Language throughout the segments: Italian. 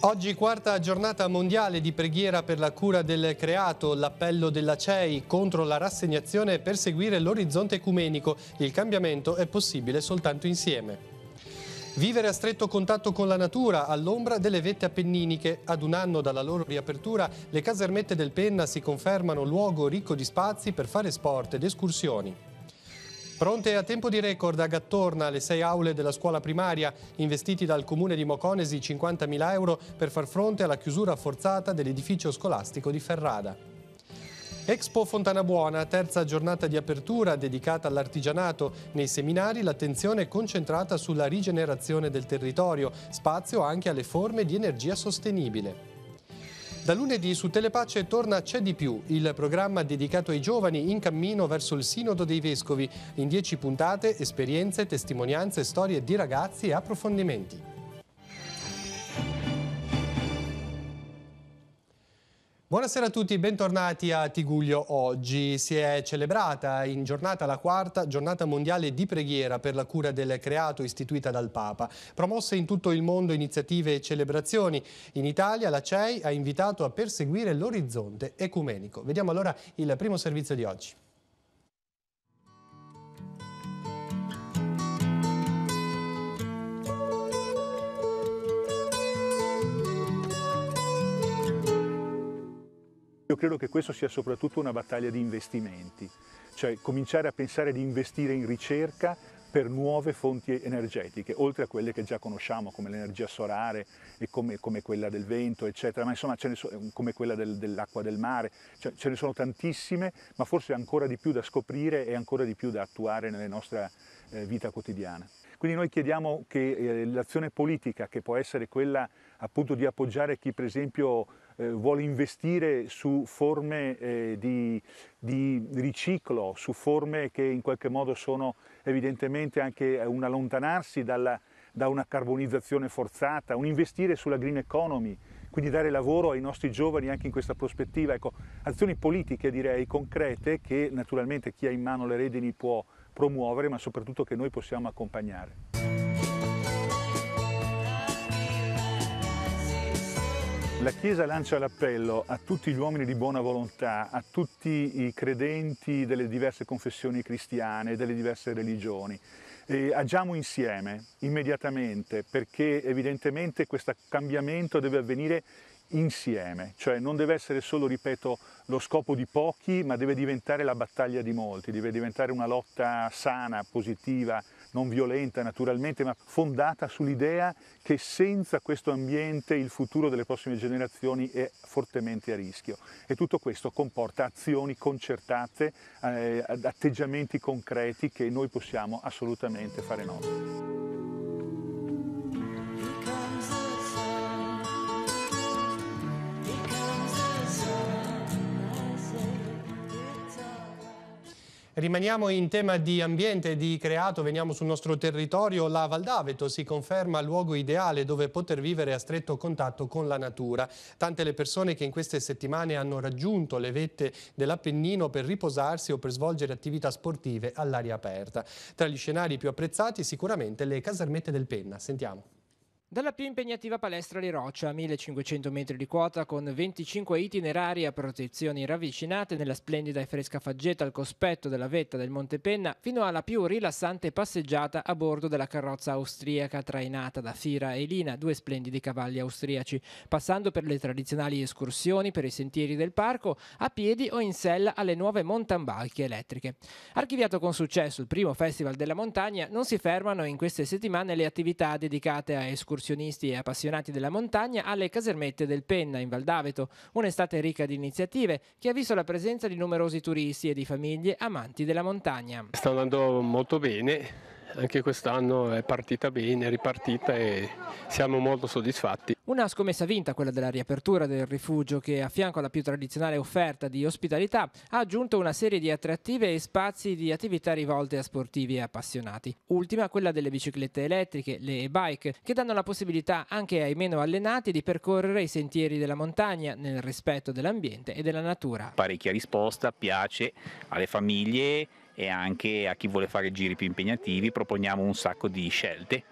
Oggi quarta giornata mondiale di preghiera per la cura del creato, l'appello della CEI contro la rassegnazione per seguire l'orizzonte ecumenico. Il cambiamento è possibile soltanto insieme. Vivere a stretto contatto con la natura all'ombra delle vette appenniniche. Ad un anno dalla loro riapertura, le casermette del Penna si confermano luogo ricco di spazi per fare sport ed escursioni. Pronte a tempo di record a Gattorna le 6 aule della scuola primaria, investiti dal comune di Moconesi 50.000 euro per far fronte alla chiusura forzata dell'edificio scolastico di Ferrada. Expo Fontana Buona, terza giornata di apertura dedicata all'artigianato. Nei seminari l'attenzione è concentrata sulla rigenerazione del territorio, spazio anche alle forme di energia sostenibile. Da lunedì su Telepace torna C'è di più, il programma dedicato ai giovani in cammino verso il Sinodo dei Vescovi. In 10 puntate, esperienze, testimonianze, storie di ragazzi e approfondimenti. Buonasera a tutti, bentornati a Tiguglio. Oggi si è celebrata in giornata la quarta giornata mondiale di preghiera per la cura del creato istituita dal Papa. Promosse in tutto il mondo iniziative e celebrazioni. In Italia la CEI ha invitato a perseguire l'orizzonte ecumenico. Vediamo allora il primo servizio di oggi. Io credo che questo sia soprattutto una battaglia di investimenti, cioè cominciare a pensare di investire in ricerca per nuove fonti energetiche, oltre a quelle che già conosciamo come l'energia solare e come quella del vento, eccetera, ma insomma come quella dell'acqua del mare, cioè, ce ne sono tantissime, ma forse ancora di più da scoprire e ancora di più da attuare nella nostra vita quotidiana. Quindi noi chiediamo che l'azione politica, che può essere quella appunto di appoggiare chi per esempio vuole investire su forme di riciclo, su forme che in qualche modo sono evidentemente anche un allontanarsi da una carbonizzazione forzata, un investire sulla green economy, quindi dare lavoro ai nostri giovani anche in questa prospettiva. Ecco, azioni politiche direi concrete che naturalmente chi ha in mano le redini può promuovere, ma soprattutto che noi possiamo accompagnare. La Chiesa lancia l'appello a tutti gli uomini di buona volontà, a tutti i credenti delle diverse confessioni cristiane, delle diverse religioni. Agiamo insieme, immediatamente, perché evidentemente questo cambiamento deve avvenire insieme, cioè non deve essere solo, ripeto, lo scopo di pochi, ma deve diventare la battaglia di molti, deve diventare una lotta sana, positiva, non violenta naturalmente, ma fondata sull'idea che senza questo ambiente il futuro delle prossime generazioni è fortemente a rischio. E tutto questo comporta azioni concertate, atteggiamenti concreti che noi possiamo assolutamente fare nostri. Rimaniamo in tema di ambiente e di creato, veniamo sul nostro territorio. La Val d'Aveto si conferma luogo ideale dove poter vivere a stretto contatto con la natura. Tante le persone che in queste settimane hanno raggiunto le vette dell'Appennino per riposarsi o per svolgere attività sportive all'aria aperta. Tra gli scenari più apprezzati sicuramente le casermette del Penna. Sentiamo. Dalla più impegnativa palestra di roccia, 1500 metri di quota con 25 itinerari a protezioni ravvicinate nella splendida e fresca faggeta al cospetto della vetta del Monte Penna, fino alla più rilassante passeggiata a bordo della carrozza austriaca trainata da Fira e Lina, due splendidi cavalli austriaci, passando per le tradizionali escursioni per i sentieri del parco, a piedi o in sella alle nuove mountain bike elettriche. Archiviato con successo il primo Festival della Montagna, non si fermano in queste settimane le attività dedicate a escursionisti e appassionati della montagna alle casermette del Penna in Val d'Aveto, un'estate ricca di iniziative che ha visto la presenza di numerosi turisti e di famiglie amanti della montagna. Sta andando molto bene, anche quest'anno è partita bene, è ripartita e siamo molto soddisfatti. Una scommessa vinta, quella della riapertura del rifugio, che a fianco alla più tradizionale offerta di ospitalità ha aggiunto una serie di attrattive e spazi di attività rivolte a sportivi e appassionati. Ultima quella delle biciclette elettriche, le e-bike, che danno la possibilità anche ai meno allenati di percorrere i sentieri della montagna nel rispetto dell'ambiente e della natura. Parecchia risposta, piace alle famiglie e anche a chi vuole fare giri più impegnativi. Proponiamo un sacco di scelte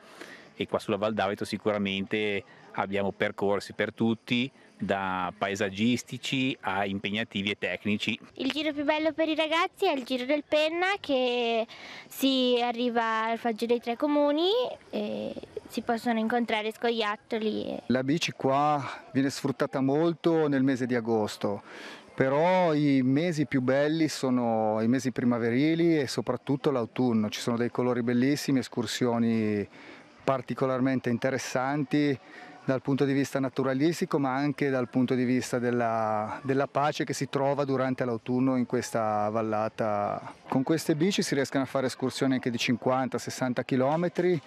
e qua sulla Val d'Aveto sicuramente abbiamo percorsi per tutti, da paesaggistici a impegnativi e tecnici. Il giro più bello per i ragazzi è il Giro del Penna, che si arriva al Faggio dei Tre Comuni e si possono incontrare scoiattoli. La bici qua viene sfruttata molto nel mese di agosto, però i mesi più belli sono i mesi primaverili e soprattutto l'autunno. Ci sono dei colori bellissimi, escursioni particolarmente interessanti dal punto di vista naturalistico, ma anche dal punto di vista della pace che si trova durante l'autunno in questa vallata. Con queste bici si riescono a fare escursioni anche di 50-60 km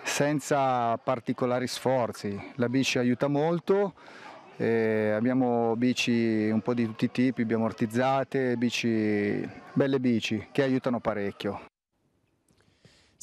senza particolari sforzi. La bici aiuta molto, abbiamo bici un po' di tutti i tipi, abbiamo artizzate, belle bici che aiutano parecchio.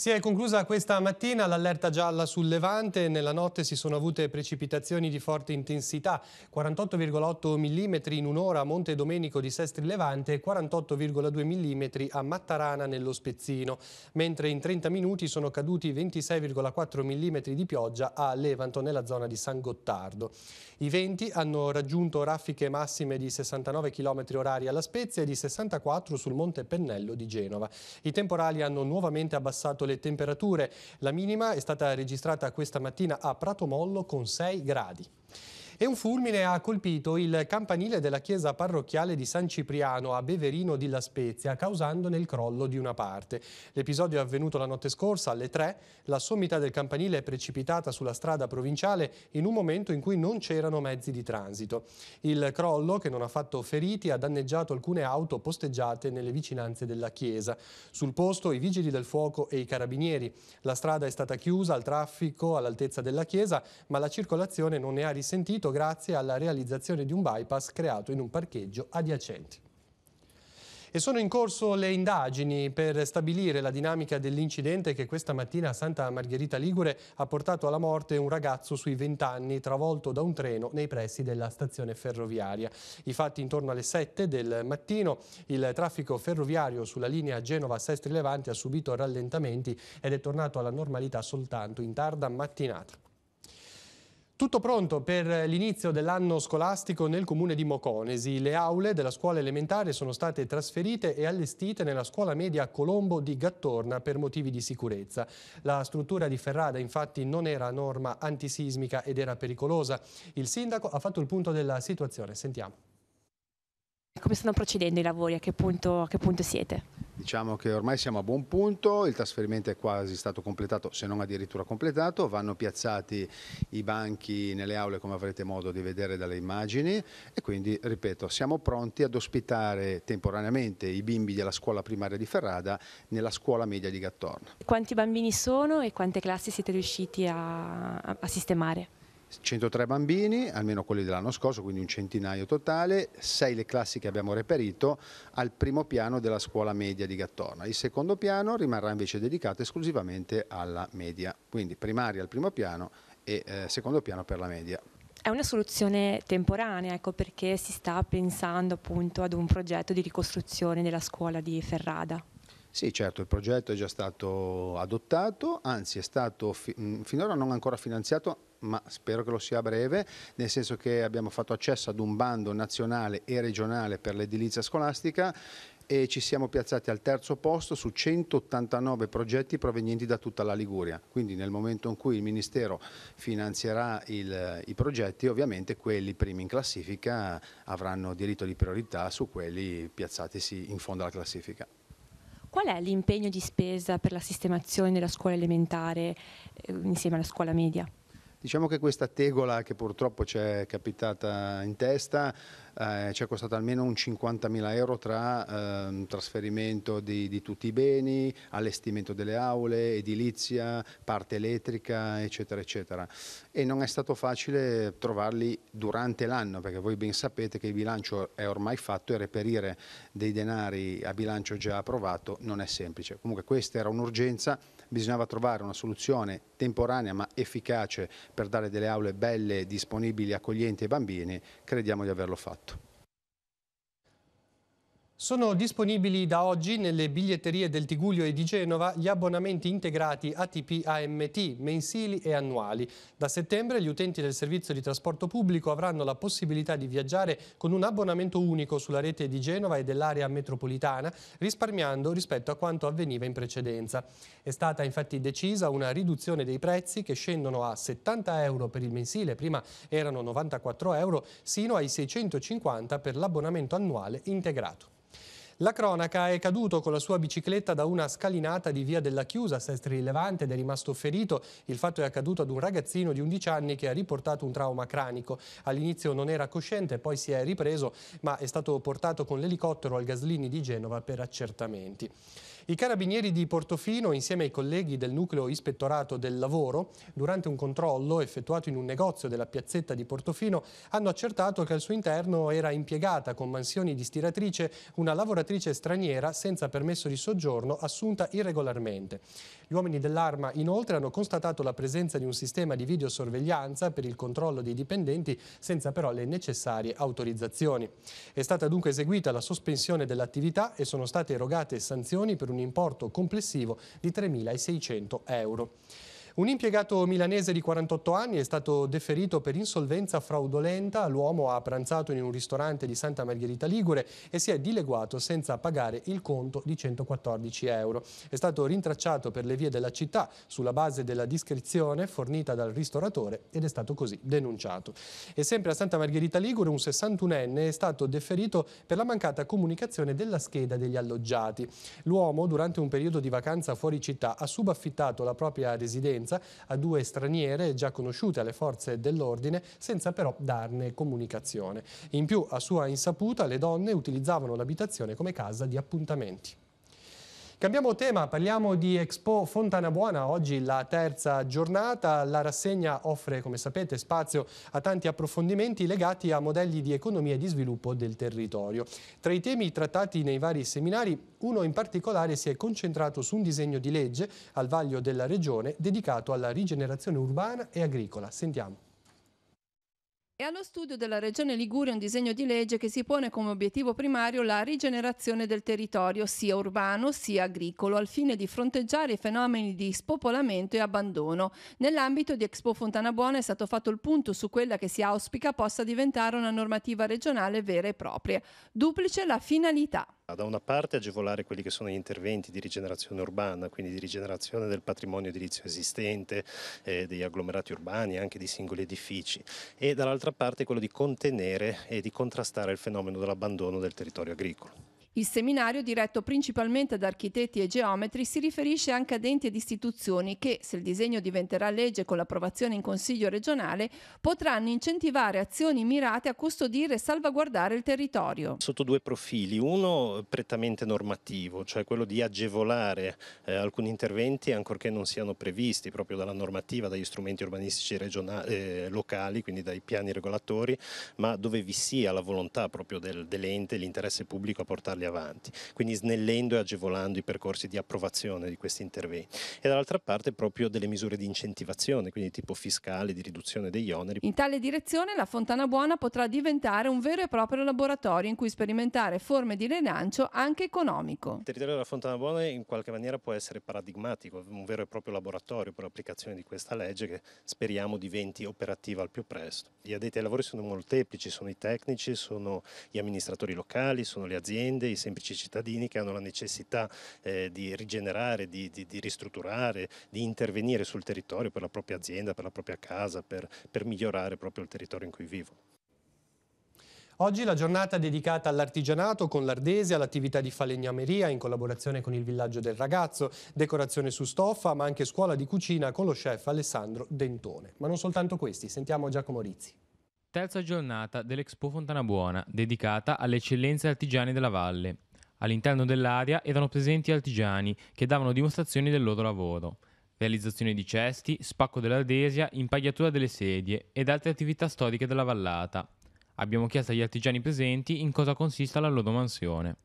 Si è conclusa questa mattina l'allerta gialla sul Levante. Nella notte si sono avute precipitazioni di forte intensità, 48,8 mm in un'ora a Monte Domenico di Sestri Levante e 48,2 mm a Mattarana nello Spezzino, mentre in 30 minuti sono caduti 26,4 mm di pioggia a Levanto nella zona di San Gottardo. I venti hanno raggiunto raffiche massime di 69 km/h alla Spezia e di 64 sul Monte Pennello di Genova. I temporali hanno nuovamente abbassato le temperature. La minima è stata registrata questa mattina a Pratomollo con 6 gradi. E un fulmine ha colpito il campanile della chiesa parrocchiale di San Cipriano a Beverino di La Spezia, causandone il crollo di una parte. L'episodio è avvenuto la notte scorsa alle 3. La sommità del campanile è precipitata sulla strada provinciale in un momento in cui non c'erano mezzi di transito. Il crollo, che non ha fatto feriti, ha danneggiato alcune auto posteggiate nelle vicinanze della chiesa. Sul posto i vigili del fuoco e i carabinieri. La strada è stata chiusa al traffico all'altezza della chiesa, ma la circolazione non ne ha risentito grazie alla realizzazione di un bypass creato in un parcheggio adiacente. E sono in corso le indagini per stabilire la dinamica dell'incidente che questa mattina a Santa Margherita Ligure ha portato alla morte un ragazzo sui 20 anni travolto da un treno nei pressi della stazione ferroviaria. I fatti intorno alle 7 del mattino. Il traffico ferroviario sulla linea Genova-Sestri Levante ha subito rallentamenti ed è tornato alla normalità soltanto in tarda mattinata. Tutto pronto per l'inizio dell'anno scolastico nel comune di Moconesi. Le aule della scuola elementare sono state trasferite e allestite nella scuola media Colombo di Gattorna per motivi di sicurezza. La struttura di Ferrada infatti non era a norma antisismica ed era pericolosa. Il sindaco ha fatto il punto della situazione. Sentiamo. Come stanno procedendo i lavori? A che punto siete? Diciamo che ormai siamo a buon punto, il trasferimento è quasi stato completato, se non addirittura completato, vanno piazzati i banchi nelle aule come avrete modo di vedere dalle immagini e quindi, ripeto, siamo pronti ad ospitare temporaneamente i bimbi della scuola primaria di Ferrada nella scuola media di Gattorna. Quanti bambini sono e quante classi siete riusciti a sistemare? 103 bambini, almeno quelli dell'anno scorso, quindi un centinaio totale, 6 le classi che abbiamo reperito al primo piano della scuola media di Gattorna. Il secondo piano rimarrà invece dedicato esclusivamente alla media, quindi primaria al primo piano e secondo piano per la media. È una soluzione temporanea, ecco perché si sta pensando appunto ad un progetto di ricostruzione della scuola di Ferrada. Sì, certo, il progetto è già stato adottato, anzi è stato finora non ancora finanziato, ma spero che lo sia a breve, nel senso che abbiamo fatto accesso ad un bando nazionale e regionale per l'edilizia scolastica e ci siamo piazzati al terzo posto su 189 progetti provenienti da tutta la Liguria. Quindi nel momento in cui il Ministero finanzierà i progetti, ovviamente quelli primi in classifica avranno diritto di priorità su quelli piazzatisi in fondo alla classifica. Qual è l'impegno di spesa per la sistemazione della scuola elementare insieme alla scuola media? Diciamo che questa tegola che purtroppo ci è capitata in testa ci è costata almeno un 50.000 euro tra trasferimento di tutti i beni, allestimento delle aule, edilizia, parte elettrica, eccetera, eccetera. E non è stato facile trovarli durante l'anno, perché voi ben sapete che il bilancio è ormai fatto e reperire dei denari a bilancio già approvato non è semplice. Comunque questa era un'urgenza, bisognava trovare una soluzione temporanea ma efficace per dare delle aule belle, disponibili, accoglienti ai bambini, crediamo di averlo fatto. Sono disponibili da oggi nelle biglietterie del Tigullio e di Genova gli abbonamenti integrati ATP-AMT mensili e annuali. Da settembre gli utenti del servizio di trasporto pubblico avranno la possibilità di viaggiare con un abbonamento unico sulla rete di Genova e dell'area metropolitana, risparmiando rispetto a quanto avveniva in precedenza. È stata infatti decisa una riduzione dei prezzi che scendono a 70 euro per il mensile, prima erano 94 euro, sino ai 650 per l'abbonamento annuale integrato. La cronaca: è caduto con la sua bicicletta da una scalinata di via della Chiusa a Sestri Levante ed è rimasto ferito. Il fatto è accaduto ad un ragazzino di 11 anni che ha riportato un trauma cranico. All'inizio non era cosciente, poi si è ripreso, ma è stato portato con l'elicottero al Gaslini di Genova per accertamenti. I carabinieri di Portofino, insieme ai colleghi del nucleo ispettorato del lavoro, durante un controllo effettuato in un negozio della piazzetta di Portofino, hanno accertato che al suo interno era impiegata con mansioni di stiratrice una lavoratrice straniera senza permesso di soggiorno assunta irregolarmente. Gli uomini dell'Arma inoltre hanno constatato la presenza di un sistema di videosorveglianza per il controllo dei dipendenti senza però le necessarie autorizzazioni. È stata dunque eseguita la sospensione dell'attività e sono state erogate sanzioni per un importo complessivo di 3.600 euro. Un impiegato milanese di 48 anni è stato deferito per insolvenza fraudolenta. L'uomo ha pranzato in un ristorante di Santa Margherita Ligure e si è dileguato senza pagare il conto di 114 euro. È stato rintracciato per le vie della città sulla base della descrizione fornita dal ristoratore ed è stato così denunciato. E sempre a Santa Margherita Ligure un 61enne è stato deferito per la mancata comunicazione della scheda degli alloggiati. L'uomo, durante un periodo di vacanza fuori città, ha subaffittato la propria residenza a 2 straniere già conosciute alle forze dell'ordine senza però darne comunicazione. In più, a sua insaputa, le donne utilizzavano l'abitazione come casa di appuntamenti. Cambiamo tema, parliamo di Expo Fontana Buona, oggi la terza giornata. La rassegna offre, come sapete, spazio a tanti approfondimenti legati a modelli di economia e di sviluppo del territorio. Tra i temi trattati nei vari seminari, uno in particolare si è concentrato su un disegno di legge al vaglio della Regione dedicato alla rigenerazione urbana e agricola. Sentiamo. È allo studio della Regione Liguria un disegno di legge che si pone come obiettivo primario la rigenerazione del territorio, sia urbano sia agricolo, al fine di fronteggiare i fenomeni di spopolamento e abbandono. Nell'ambito di Expo Fontana Buona è stato fatto il punto su quella che si auspica possa diventare una normativa regionale vera e propria. Duplice la finalità. Da una parte agevolare quelli che sono gli interventi di rigenerazione urbana, quindi di rigenerazione del patrimonio edilizio esistente, degli agglomerati urbani, anche di singoli edifici, e dall'altra parte quello di contenere e di contrastare il fenomeno dell'abbandono del territorio agricolo. Il seminario, diretto principalmente ad architetti e geometri, si riferisce anche ad enti ed istituzioni che, se il disegno diventerà legge con l'approvazione in Consiglio regionale, potranno incentivare azioni mirate a custodire e salvaguardare il territorio. Sotto 2 profili, uno prettamente normativo, cioè quello di agevolare alcuni interventi ancorché non siano previsti proprio dalla normativa, dagli strumenti urbanistici locali, quindi dai piani regolatori, ma dove vi sia la volontà proprio dell'ente, l'interesse pubblico a portarli avanti, quindi snellendo e agevolando i percorsi di approvazione di questi interventi, e dall'altra parte proprio delle misure di incentivazione, quindi tipo fiscale, di riduzione degli oneri. In tale direzione la Fontana Buona potrà diventare un vero e proprio laboratorio in cui sperimentare forme di rilancio anche economico. Il territorio della Fontana Buona in qualche maniera può essere paradigmatico, un vero e proprio laboratorio per l'applicazione di questa legge che speriamo diventi operativa al più presto. Gli addetti ai lavori sono molteplici, sono i tecnici, sono gli amministratori locali, sono le aziende, i semplici cittadini che hanno la necessità di rigenerare, di ristrutturare, di intervenire sul territorio per la propria azienda, per la propria casa, per migliorare proprio il territorio in cui vivono. Oggi la giornata dedicata all'artigianato con l'Ardesia, l'attività di falegnameria in collaborazione con il Villaggio del Ragazzo, decorazione su stoffa, ma anche scuola di cucina con lo chef Alessandro Dentone. Ma non soltanto questi, sentiamo Giacomo Rizzi. Terza giornata dell'Expo Fontana Buona, dedicata alle eccellenze artigiane della valle. All'interno dell'area erano presenti artigiani che davano dimostrazioni del loro lavoro. Realizzazione di cesti, spacco dell'ardesia, impaiatura delle sedie ed altre attività storiche della vallata. Abbiamo chiesto agli artigiani presenti in cosa consista la loro mansione.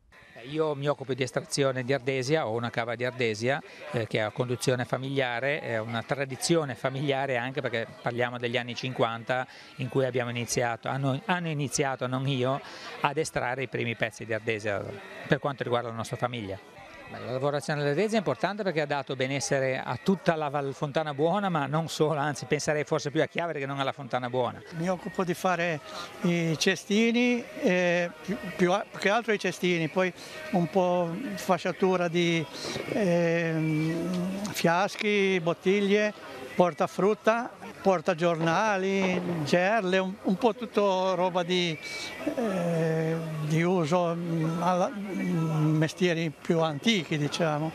Io mi occupo di estrazione di ardesia, ho una cava di ardesia che ha conduzione familiare, è una tradizione familiare anche perché parliamo degli anni 50 in cui hanno iniziato, non io, ad estrarre i primi pezzi di ardesia per quanto riguarda la nostra famiglia. La lavorazione dell'ardesia è importante perché ha dato benessere a tutta la Val Fontana Buona, ma non solo, anzi penserei forse più a Chiavari che non alla Fontana Buona. Mi occupo di fare i cestini, più che altro i cestini, poi un po' fasciatura di fiaschi, bottiglie, portafrutta, portagiornali, gerle, un po' tutto roba di uso, mestieri più antichi, diciamo.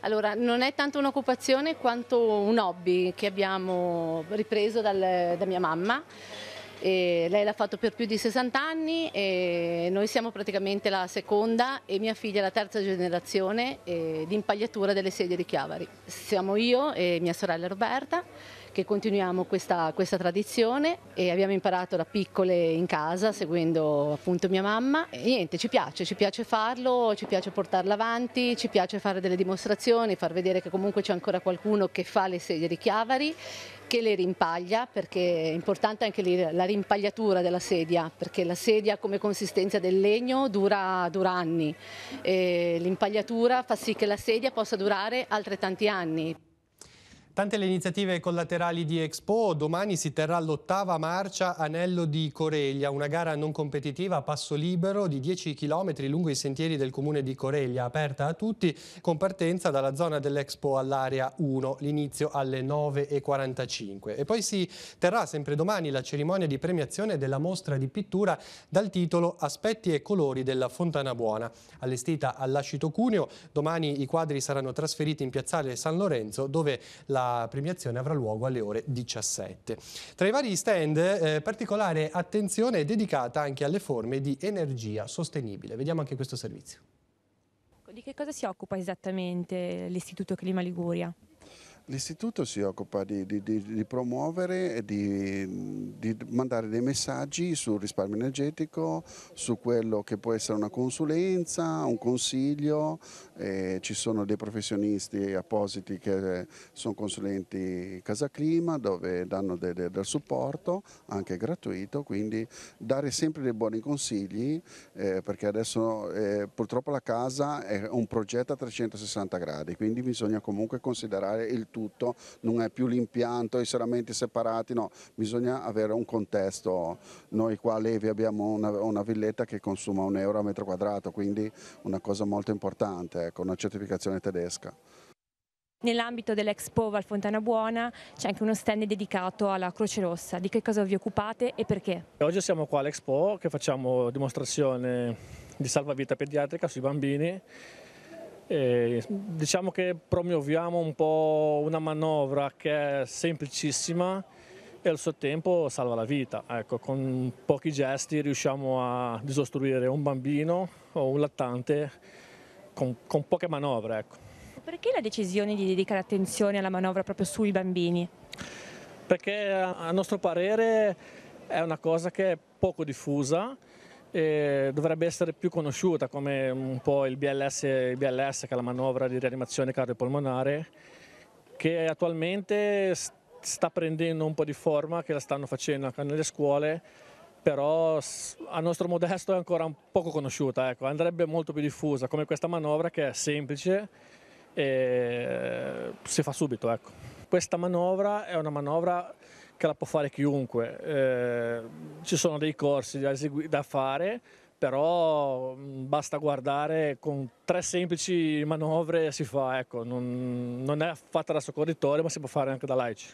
Allora, non è tanto un'occupazione quanto un hobby che abbiamo ripreso da mia mamma. E lei l'ha fatto per più di 60 anni e noi siamo praticamente la seconda e mia figlia la terza generazione di impagliatura delle sedie di Chiavari. Siamo io e mia sorella Roberta che continuiamo questa tradizione e abbiamo imparato da piccole in casa seguendo appunto mia mamma e niente, ci piace farlo, ci piace portarla avanti, ci piace fare delle dimostrazioni, far vedere che comunque c'è ancora qualcuno che fa le sedie di Chiavari, che le rimpaglia, perché è importante anche la rimpagliatura della sedia, perché la sedia come consistenza del legno dura anni e l'impagliatura fa sì che la sedia possa durare altrettanti anni. Tante le iniziative collaterali di Expo, domani si terrà l'8ª marcia Anello di Coreglia, una gara non competitiva a passo libero di 10 km lungo i sentieri del comune di Coreglia, aperta a tutti, con partenza dalla zona dell'Expo all'area 1, l'inizio alle 9:45. E poi si terrà sempre domani la cerimonia di premiazione della mostra di pittura dal titolo Aspetti e colori della Fontana Buona. Allestita all'Ascito Cuneo, domani i quadri saranno trasferiti in piazzale San Lorenzo, dove la premiazione avrà luogo alle ore 17. Tra i vari stand, particolare attenzione è dedicata anche alle forme di energia sostenibile. Vediamo anche questo servizio. Di che cosa si occupa esattamente l'Istituto Clima Liguria? L'istituto si occupa di promuovere e di mandare dei messaggi sul risparmio energetico, su quello che può essere una consulenza, un consiglio. Ci sono dei professionisti appositi che sono consulenti Casa Clima, dove danno del supporto anche gratuito, quindi dare sempre dei buoni consigli, perché adesso purtroppo la casa è un progetto a 360 gradi, quindi bisogna comunque considerare il tutto, non è più l'impianto, i serramenti separati, no, bisogna avere un contesto. Noi qua a Levi abbiamo una villetta che consuma €1 a metro quadrato, quindi una cosa molto importante, ecco, una certificazione tedesca. Nell'ambito dell'Expo Val Fontana Buona c'è anche uno stand dedicato alla Croce Rossa. Di che cosa vi occupate e perché? Oggi siamo qua all'Expo che facciamo dimostrazione di salvavita pediatrica sui bambini. E diciamo che promuoviamo un po' una manovra che è semplicissima e al suo tempo salva la vita. Ecco, con pochi gesti riusciamo a disostruire un bambino o un lattante con poche manovre. Ecco. Perché la decisione di dedicare attenzione alla manovra proprio sui bambini? Perché a nostro parere è una cosa che è poco diffusa e dovrebbe essere più conosciuta, come un po' il BLS, che è la manovra di rianimazione cardiopolmonare, che attualmente sta prendendo un po' di forma, che la stanno facendo anche nelle scuole, però a nostro modesto è ancora un poco conosciuta, ecco. Andrebbe molto più diffusa, come questa manovra che è semplice e si fa subito. Ecco. Questa manovra è una manovra che la può fare chiunque, ci sono dei corsi da fare, però basta guardare, con 3 semplici manovre si fa, ecco. Non è fatta da soccorritori, ma si può fare anche da laici.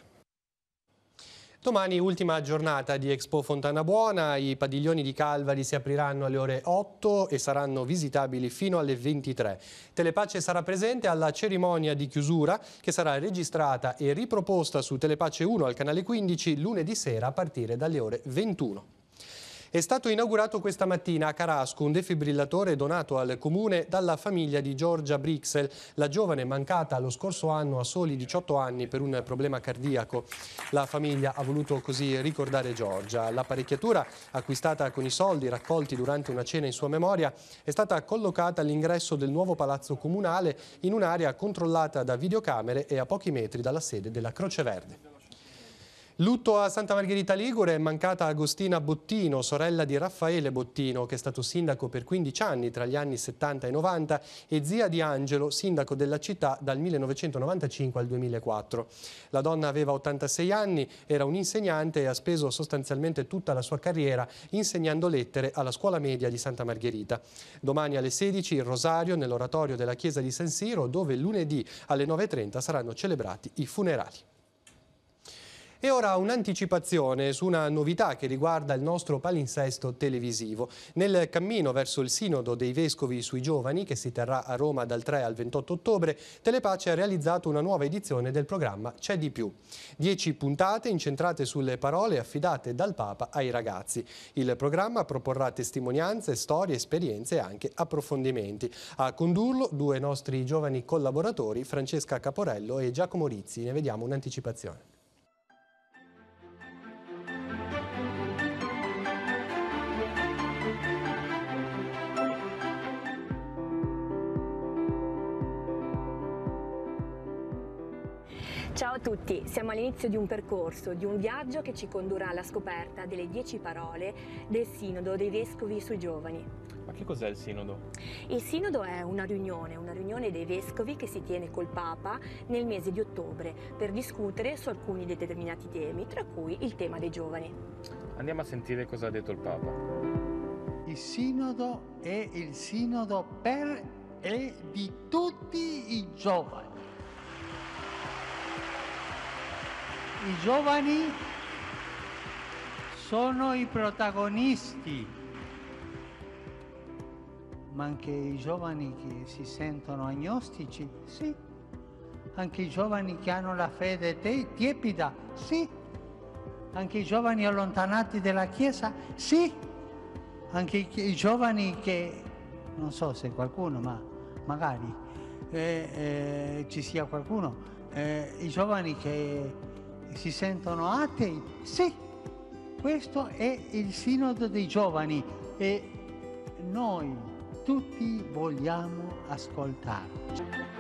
Domani ultima giornata di Expo Fontana Buona, i padiglioni di Calvari si apriranno alle ore 8 e saranno visitabili fino alle 23. Telepace sarà presente alla cerimonia di chiusura che sarà registrata e riproposta su Telepace 1 al canale 15 lunedì sera a partire dalle ore 21. È stato inaugurato questa mattina a Carasco un defibrillatore donato al comune dalla famiglia di Giorgia Brixel, la giovane mancata lo scorso anno a soli 18 anni per un problema cardiaco. La famiglia ha voluto così ricordare Giorgia. L'apparecchiatura, acquistata con i soldi raccolti durante una cena in sua memoria, è stata collocata all'ingresso del nuovo palazzo comunale in un'area controllata da videocamere e a pochi metri dalla sede della Croce Verde. Lutto a Santa Margherita Ligure, è mancata Agostina Bottino, sorella di Raffaele Bottino, che è stato sindaco per 15 anni tra gli anni 70 e 90 e zia di Angelo, sindaco della città dal 1995 al 2004. La donna aveva 86 anni, era un'insegnante e ha speso sostanzialmente tutta la sua carriera insegnando lettere alla scuola media di Santa Margherita. Domani alle 16 il rosario nell'oratorio della chiesa di San Siro, dove lunedì alle 9:30 saranno celebrati i funerali. E ora un'anticipazione su una novità che riguarda il nostro palinsesto televisivo. Nel cammino verso il Sinodo dei Vescovi sui Giovani, che si terrà a Roma dal 3 al 28 ottobre, Telepace ha realizzato una nuova edizione del programma C'è di più. 10 puntate incentrate sulle parole affidate dal Papa ai ragazzi. Il programma proporrà testimonianze, storie, esperienze e anche approfondimenti. A condurlo due nostri giovani collaboratori, Francesca Caporello e Giacomo Rizzi. Ne vediamo un'anticipazione. Ciao a tutti, siamo all'inizio di un percorso, di un viaggio che ci condurrà alla scoperta delle 10 parole del Sinodo dei Vescovi sui Giovani. Ma che cos'è il Sinodo? Il Sinodo è una riunione dei Vescovi che si tiene col Papa nel mese di ottobre per discutere su alcuni determinati temi, tra cui il tema dei giovani. Andiamo a sentire cosa ha detto il Papa. Il Sinodo è il Sinodo per e di tutti i giovani. I giovani sono i protagonisti, ma anche i giovani che si sentono agnostici, sì. Anche i giovani che hanno la fede tiepida, sì. Anche i giovani allontanati dalla Chiesa, sì. Anche i giovani che, non so se qualcuno, ma magari ci sia qualcuno, i giovani che si sentono atei, sì, questo è il Sinodo dei Giovani e noi tutti vogliamo ascoltarci.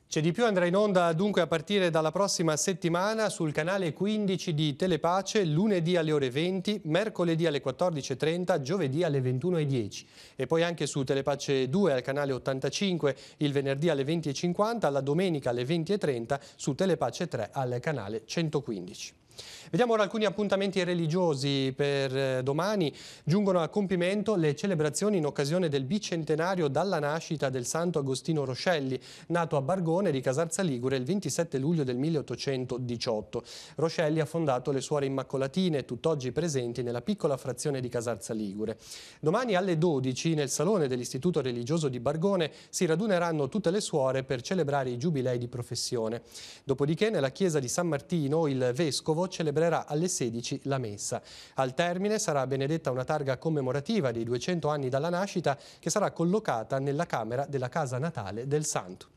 C'è di più andrà in onda dunque a partire dalla prossima settimana sul canale 15 di Telepace, lunedì alle ore 20, mercoledì alle 14:30, giovedì alle 21:10 e poi anche su Telepace 2 al canale 85 il venerdì alle 20:50, la domenica alle 20:30 su Telepace 3 al canale 115. Vediamo ora alcuni appuntamenti religiosi per domani. Giungono a compimento le celebrazioni in occasione del bicentenario dalla nascita del Santo Agostino Roscelli, nato a Bargone di Casarza Ligure il 27 luglio del 1818. Roscelli ha fondato le Suore Immacolatine, tutt'oggi presenti nella piccola frazione di Casarza Ligure. Domani alle 12 nel salone dell'Istituto Religioso di Bargone si raduneranno tutte le suore per celebrare i giubilei di professione. Dopodiché nella chiesa di San Martino il vescovo celebrerà alle 16 la messa. Al termine sarà benedetta una targa commemorativa dei 200 anni dalla nascita che sarà collocata nella camera della casa natale del santo.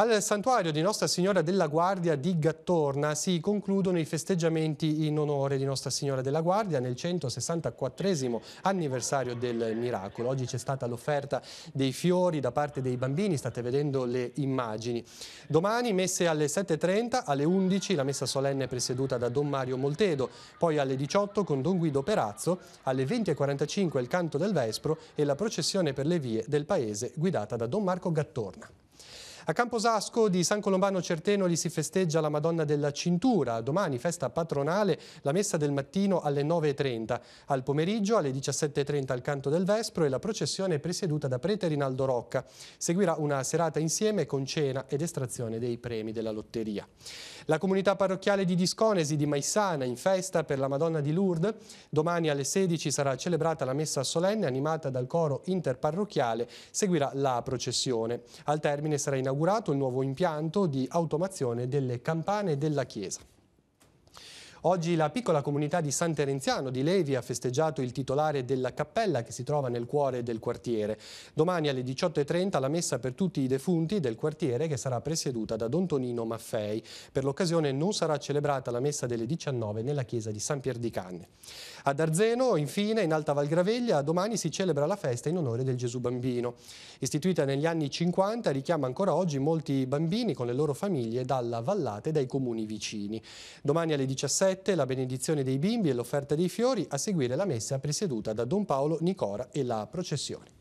Al santuario di Nostra Signora della Guardia di Gattorna si concludono i festeggiamenti in onore di Nostra Signora della Guardia nel 164° anniversario del miracolo. Oggi c'è stata l'offerta dei fiori da parte dei bambini, state vedendo le immagini. Domani messe alle 7:30, alle 11 la messa solenne presieduta da Don Mario Moltedo, poi alle 18 con Don Guido Perazzo, alle 20:45 il canto del Vespro e la processione per le vie del paese guidata da Don Marco Gattorna. A Camposasco di San Colombano Certenoli si festeggia la Madonna della Cintura. Domani festa patronale, la messa del mattino alle 9:30. Al pomeriggio alle 17:30 il canto del Vespro e la processione presieduta da prete Rinaldo Rocca. Seguirà una serata insieme con cena ed estrazione dei premi della lotteria. La comunità parrocchiale di Disconesi di Maissana in festa per la Madonna di Lourdes. Domani alle 16 sarà celebrata la messa solenne animata dal coro interparrocchiale. Seguirà la processione. Al termine sarà inaugurato il nuovo impianto di automazione delle campane della chiesa. Oggi la piccola comunità di San Terenziano di Levi ha festeggiato il titolare della cappella che si trova nel cuore del quartiere. Domani alle 18:30 la messa per tutti i defunti del quartiere che sarà presieduta da Don Tonino Maffei. Per l'occasione non sarà celebrata la messa delle 19 nella chiesa di San Pier di Canne. Ad Arzeno, infine, in Alta Valgraveglia, domani si celebra la festa in onore del Gesù Bambino. Istituita negli anni 50, richiama ancora oggi molti bambini con le loro famiglie dalla vallata e dai comuni vicini. Domani alle 17 la benedizione dei bimbi e l'offerta dei fiori, a seguire la messa presieduta da Don Paolo Nicora e la processione.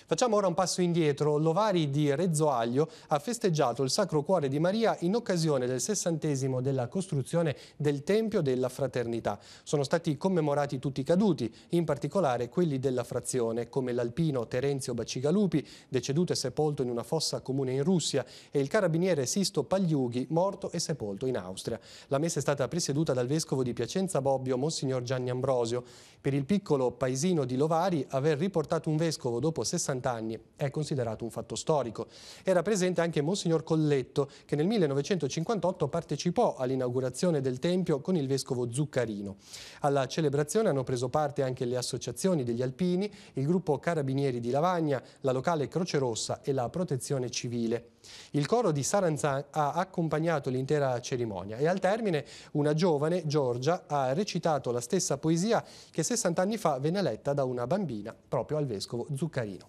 Facciamo ora un passo indietro. L'Ovari di Rezzoaglio ha festeggiato il Sacro Cuore di Maria in occasione del 60° della costruzione del Tempio della Fraternità. Sono stati commemorati tutti i caduti, in particolare quelli della frazione, come l'alpino Terenzio Bacigalupi, deceduto e sepolto in una fossa comune in Russia, e il carabiniere Sisto Pagliughi, morto e sepolto in Austria. La messa è stata presieduta dal vescovo di Piacenza Bobbio, Monsignor Gianni Ambrosio. Per il piccolo paesino di Lovari, aver riportato un vescovo dopo 60 anni è considerato un fatto storico. Era presente anche Monsignor Colletto, che nel 1958 partecipò all'inaugurazione del Tempio con il vescovo Zuccarino. Alla celebrazione hanno preso parte anche le associazioni degli alpini, il gruppo Carabinieri di Lavagna, la locale Croce Rossa e la Protezione Civile. Il coro di Saranzan ha accompagnato l'intera cerimonia e al termine una giovane, Giorgia, ha recitato la stessa poesia che 60 anni fa venne letta da una bambina proprio al vescovo Zuccarino.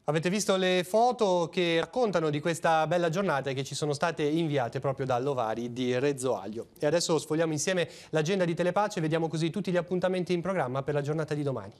Avete visto le foto che raccontano di questa bella giornata che ci sono state inviate proprio dall'Ovari di Rezzoaglio. E adesso sfogliamo insieme l'agenda di Telepace e vediamo così tutti gli appuntamenti in programma per la giornata di domani.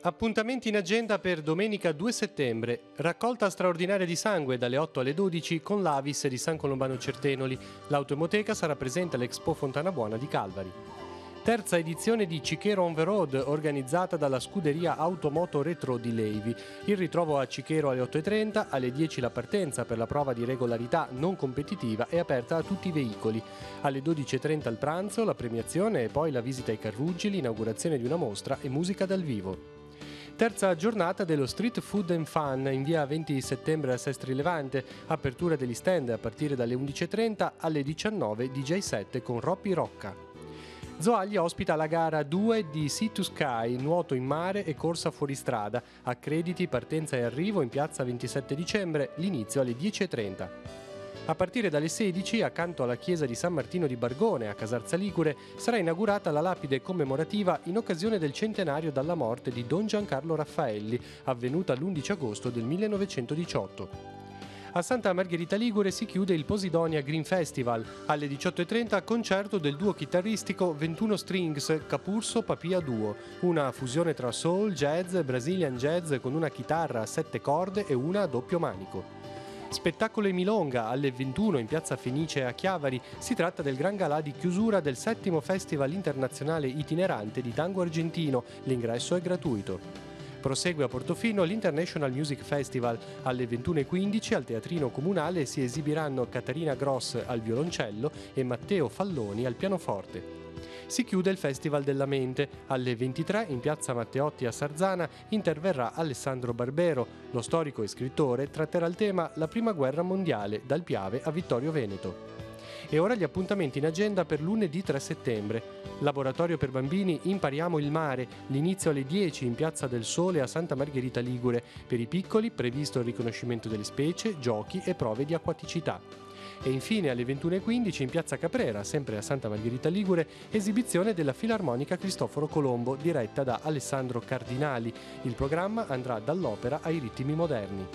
Appuntamenti in agenda per domenica 2 settembre, raccolta straordinaria di sangue dalle 8 alle 12 con l'Avis di San Colombano Certenoli. L'autoemoteca sarà presente all'Expo Fontana Buona di Calvari. Terza edizione di Cichero on the Road organizzata dalla scuderia Automoto Retro di Levi. Il ritrovo a Cichero alle 8:30, alle 10 la partenza per la prova di regolarità non competitiva è aperta a tutti i veicoli. Alle 12:30 il pranzo, la premiazione e poi la visita ai carruggi, l'inaugurazione di una mostra e musica dal vivo. Terza giornata dello Street Food and Fun in via 20 settembre a Sestri Levante, apertura degli stand a partire dalle 11:30 alle 19 DJ set con Roppi Rocca. Zoaglia ospita la gara 2 di Sea to Sky, nuoto in mare e corsa fuoristrada, accrediti, partenza e arrivo in piazza 27 dicembre, l'inizio alle 10:30. A partire dalle 16, accanto alla chiesa di San Martino di Bargone, a Casarza Ligure, sarà inaugurata la lapide commemorativa in occasione del centenario dalla morte di Don Giancarlo Raffaelli, avvenuta l'11 agosto del 1918. A Santa Margherita Ligure si chiude il Posidonia Green Festival. Alle 18:30 concerto del duo chitarristico 21 Strings Capurso Papia Duo, una fusione tra soul, jazz, Brazilian jazz con una chitarra a 7 corde e una a doppio manico. Spettacolo e milonga alle 21 in piazza Fenice a Chiavari. Si tratta del gran galà di chiusura del 7° Festival internazionale itinerante di tango argentino. L'ingresso è gratuito. Prosegue a Portofino l'International Music Festival. Alle 21:15 al Teatrino Comunale si esibiranno Caterina Gross al violoncello e Matteo Falloni al pianoforte. Si chiude il Festival della Mente. Alle 23 in piazza Matteotti a Sarzana interverrà Alessandro Barbero. Lo storico e scrittore tratterà il tema La Prima Guerra Mondiale dal Piave a Vittorio Veneto. E ora gli appuntamenti in agenda per lunedì 3 settembre. Laboratorio per bambini Impariamo il mare, l'inizio alle 10 in Piazza del Sole a Santa Margherita Ligure. Per i piccoli previsto il riconoscimento delle specie, giochi e prove di acquaticità. E infine alle 21:15 in Piazza Caprera, sempre a Santa Margherita Ligure, esibizione della Filarmonica Cristoforo Colombo diretta da Alessandro Cardinali. Il programma andrà dall'opera ai ritmi moderni.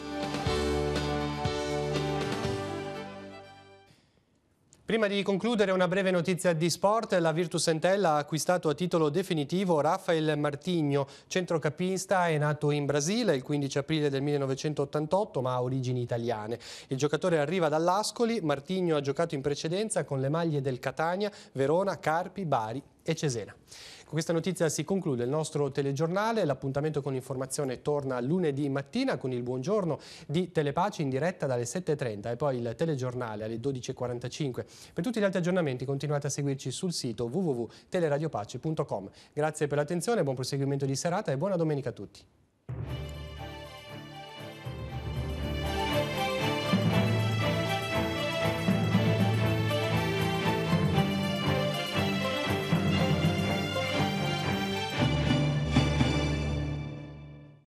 Prima di concludere una breve notizia di sport, la Virtus Entella ha acquistato a titolo definitivo Rafael Martinho, centrocampista, è nato in Brasile il 15 aprile del 1988 ma ha origini italiane. Il giocatore arriva dall'Ascoli, Martinho ha giocato in precedenza con le maglie del Catania, Verona, Carpi, Bari e Cesena. Con questa notizia si conclude il nostro telegiornale, l'appuntamento con l'informazione torna lunedì mattina con il buongiorno di Telepace in diretta dalle 7:30 e poi il telegiornale alle 12:45. Per tutti gli altri aggiornamenti continuate a seguirci sul sito www.teleradiopace.com. Grazie per l'attenzione, buon proseguimento di serata e buona domenica a tutti.